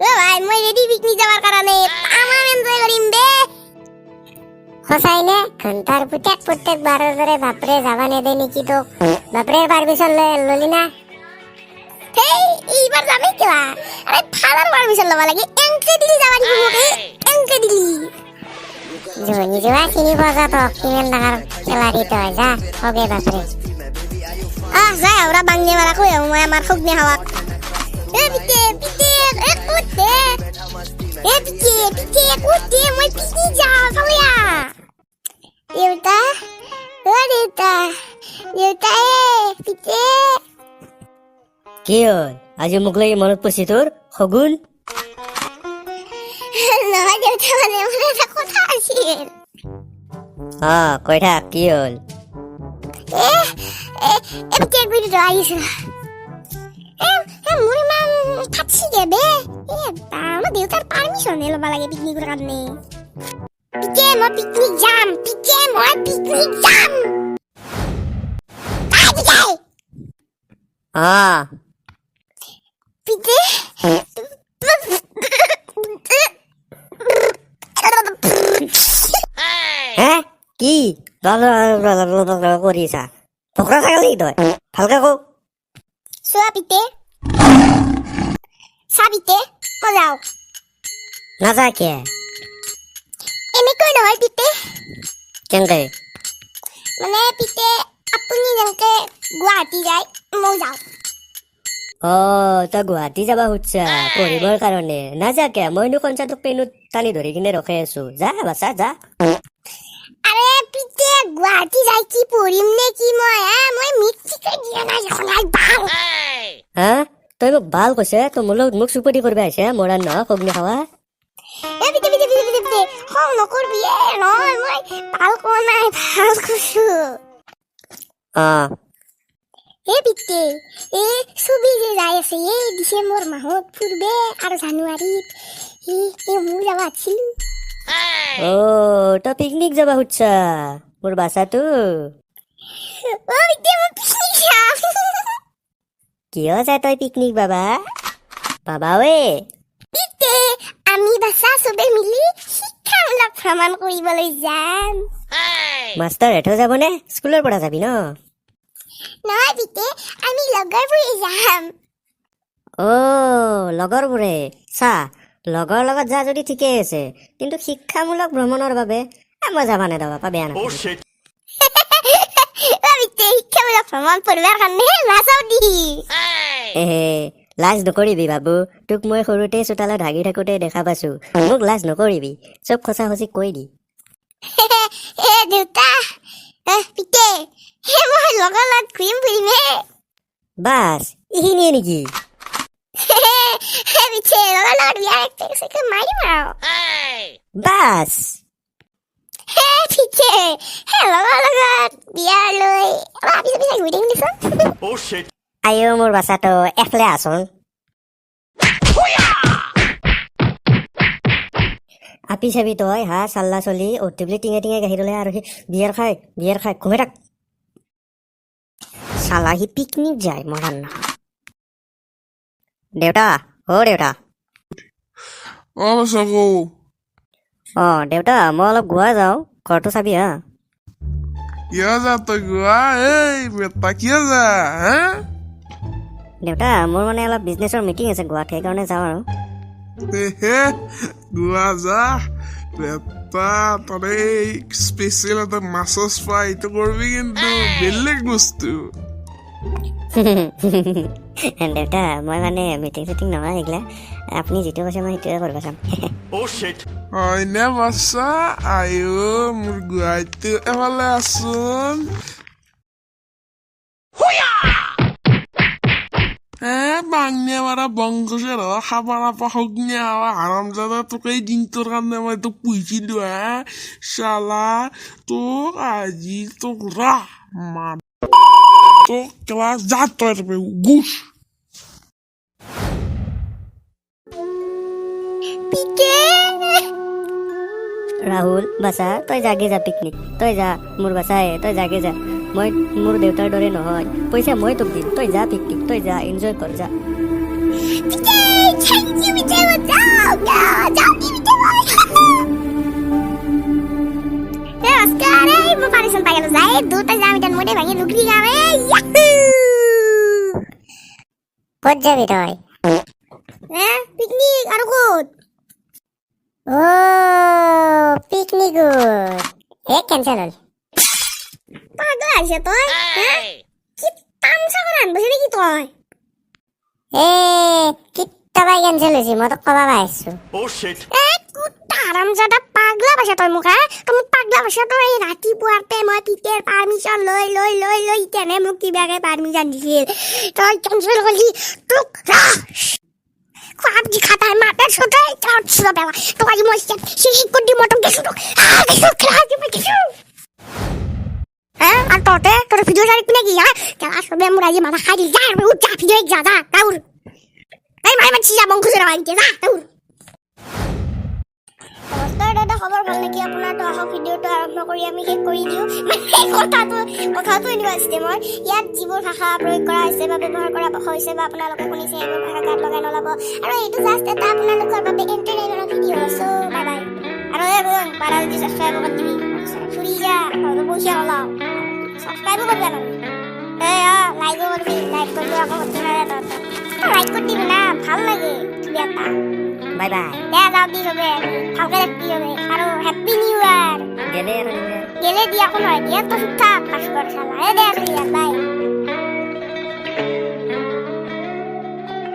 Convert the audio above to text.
ভাই মই ready picnic যাওয়ার কারণে আমার এনজয় করিম বে সঁচাই নে ঘন্টার প্রত্যেক বারের ধরে বাপরে যাবা নেদে নেকি তো বাপরের পারমিশন ললি না হেই এইবার যাবে কেলা আরে ফাদার পারমিশন লবা লাগে এন্ট্রি দিলি যাবা দিব মোকে এন্ট্রি দিলি জনি জোয়া চিনি বাজা তো কিমেন ডাঙার খেলাড়ি তো যা ওকে বাপরে যা ওরা বাংনে মারা কই মই আমার খগনে হাওয়াক এ পিতে পিতে এ কুতে এ পিতে পিতে কুতে মই পিকনিক যাও ফালিয়া দেউতা ও দেউতা দেউতা পিতে কি হল আজি মোক লাগি মনত পৰছি তোৰ খগুন নহয় দেউতা মানে মোৰ এটা কথা আছিল কৈ থাক কি হল এ এ পিতে গুৰি আহিছে মোৰ ইমান ফাটছি গে আমাৰ দেউতাৰ পাৰমিশন লবা লাগে পিকনিকৰ কাৰণে পিকে মই পিকনিক যাম পিকে মই পিকনিক যাম পিকে হে কি কৰিছা ফকৰা থাকালি তই ভালকে কও চোৱা পিতে চাবিতে মই যাওঁ নাযায় কিয় এনেকৈ নহয় পিতে কেনেকে মানে পিতে আপুনি যেনেকে গুৱাহাটী যায় মই যাওঁ তই গুৱাহাটী যাবা খুজছা পঢ়িবৰ কাৰণে নাযাকে মইনো কনচা তোক পেনুত টানি ধৰি কিনে ৰখাই আছো যা বাছা যা আৰে পিতে গুৱাহাটী যাই কি পঢ়িম নে কি মই মিট্ৰিকে দিয়া নাই এখন ভাল হা তই মোক ভাল কৈছে তই মোৰ লগত মোক চুপতি কৰিব আহিছে মৰাণ নহয় খগনি খাৱা এ পিতে পিতে পিতে পিতে পিতে খং নকৰবি নহয় মই ভাল কোৱা নাই ভাল কৈছো এ পিতে এ ছবি যে যাই আছে এই ডিচেম্বৰ মাহত ফুৰবে আৰু জানুৱাৰীত মোৰ যাব আছিল তই পিকনিক যাবা খুজছা মোৰ বাচ্চাটো পিতে মই পিকনিক যাম কিয় যায় তই পিকনিক বাবা বাবা ঐ পিতে আমি বাচ্চা চবে মিলি শিক্ষামূলক ভ্ৰমণ কৰিবলৈ যাম মাষ্টাৰ হেঁতো যাবনে স্কুলৰ পৰা যাবি ন নহয় পিতে আমি লগৰবোৰে যাম লগৰবোৰে চা লগৰ লগত যা যদি ঠিকেই আছে কিন্তু শিক্ষামূলক ভ্ৰমণৰ বাবে মই যাবা নেদাবা পা বেয়া নাপাবি পিতে শিক্ষামূলক ভ্ৰমণ কৰিবৰ কাৰণে নাচাও দি লাজ নকৰিবি বাবু তোক মই সৰুতে চোতালত হাগি থাকোঁতে দেখা পাইছো মোক লাজ নকৰিবি চব সঁচা সঁচি কৈ দি দেউতা পিতে মই লগৰ লগত ঘূৰিম ফুৰিমে বাছ এইখিনিয়ে নেকি পিছে লগৰ লগত বিয়াৰ এক মাৰিম আৰু বাছ পিছে লগৰ লগত বিয়া লৈ পিছে পিছে ঘূৰি থাকিম দেচোন আইঅ মোৰ বাচ্চাটো এফলে আছোন আপি চাবি তই হা চাল্লা চলি অতি বুলি টিঙে টিঙে গাখীৰ ওলাই আৰু সি বিয়াৰ খাই ঘুমাই থাক চালা সি পিকনিক যায় মৰাণ নহয় দেউতা দেউতা দেউতা মই অলপ গোৱা যাওঁ ঘৰটো চাবি হা কিয় যা তই গোৱা এই বেটা কিয় যা হা দেউতা মোৰ মানে অলপ বিজনেছৰ মিটিং আছে গোৱাত সেইকাৰণে যাওঁ আৰু গোৱা যা বেটা তই স্পেচিয়েল এটা মাছাজ পাই এইটো কৰিবি কিন্তু বেলেগ বস্তু দেউতা মই মানে মিটিং চিটিং নহয় এইগিলা আপুনি যিটো কৈছে মই সেইটোৱে কৰিব চাম হয়নে বাচ্চা আইঅ মোৰ গুৱাহাটী এফালে আছোন বাংনে মাৰা বংশৰ খাবা নাপা সগ্নে হাৱা হাৰামজাদা তোক এই দিনটোৰ কাৰণে মই তোক পুহিছিলো চালা তোক আজি তোক তোক ক্লাছ যা তই গুছ ৰাহুল বাছা তই যাগে যা পিকনিক তই যা মোৰ বাছাই তই যাগে যা মই মোৰ দেউতাৰ দৰে নহয় পইচা মই তোক দিম তই যা পিকনিক তই যা এনজয় কৰ যা ক'ত যাবি তই পিকনিক আৰু ক'ত পিকনিকত কেঞ্চেল হ'ল পাগলা আহিছে তই কি তামচা কৰি আনবহি নেকি তই কিতাবাই কেঞ্চেল হৈছে মই তোক ক'বা পাইছো কুত্তা হাৰামজাদা পাগলা পাইছা তই মোক তুমি পাগলা পাইছা তই ৰাতিপুৱাতে মই পিতেৰ পাৰ্মিশ্যন লৈ লৈ লৈ লৈ ইতেনে মোক কিবাকে পাৰ্মিশ্যন দিছিল তই কেঞ্চেল কৰিলি তোক খুৱাবজি খাতাই মাতে চোতাই তাৰপিছত পেলা তোক আজি মই শেষ কৰি দিম মই তোক দিছোঁ তোক আর তোতে তোর ভিডিও জানি কিনে কি কেলা সবে আমরা এই মাথা খাই দিল যা উঠা ভিডিও যা যা দাউর এই মাই মানছি যা বংকুছে রাইতে যা দাউর নমস্কাৰ দাদা খবৰ ভাল নেকি আপোনাৰ তো আহক ভিডিওটো আৰম্ভ কৰি আমি শেষ কৰি দিওঁ কথাটো এনেকুৱা আছে মই ইয়াত যিবোৰ ভাষা প্ৰয়োগ কৰা হৈছে বা ব্যৱহাৰ কৰা হৈছে বা আপোনালোকে শুনিছে এইবোৰ ভাষা গাত লগাই নলাব আৰু এইটো জাষ্ট এটা আপোনালোকৰ বাবে এণ্টাৰটেইনমেণ্ট ভিডিঅ' চ' বাই বাই আৰু এইবোৰ পাৰা যদি ছাবস্ক্ৰাইব কৰি দিবি ফুৰি যা আৰু পইচা ওলাও সাবস্ক্রাইব করবে না লাইকও করবি লাইক করবি আকৌ করতে না লাইক করে দিবি না ভাল লাগে ভিডিওটা বাই বাই যাও দি হবে ভালকে দেখবি হবে আৰু হ্যাপি নিউ ইয়ার গেলে গেলে দিয়া কোনো হয় দিয়া তো ঠিক ঠাক পাস কর শালা দে বাই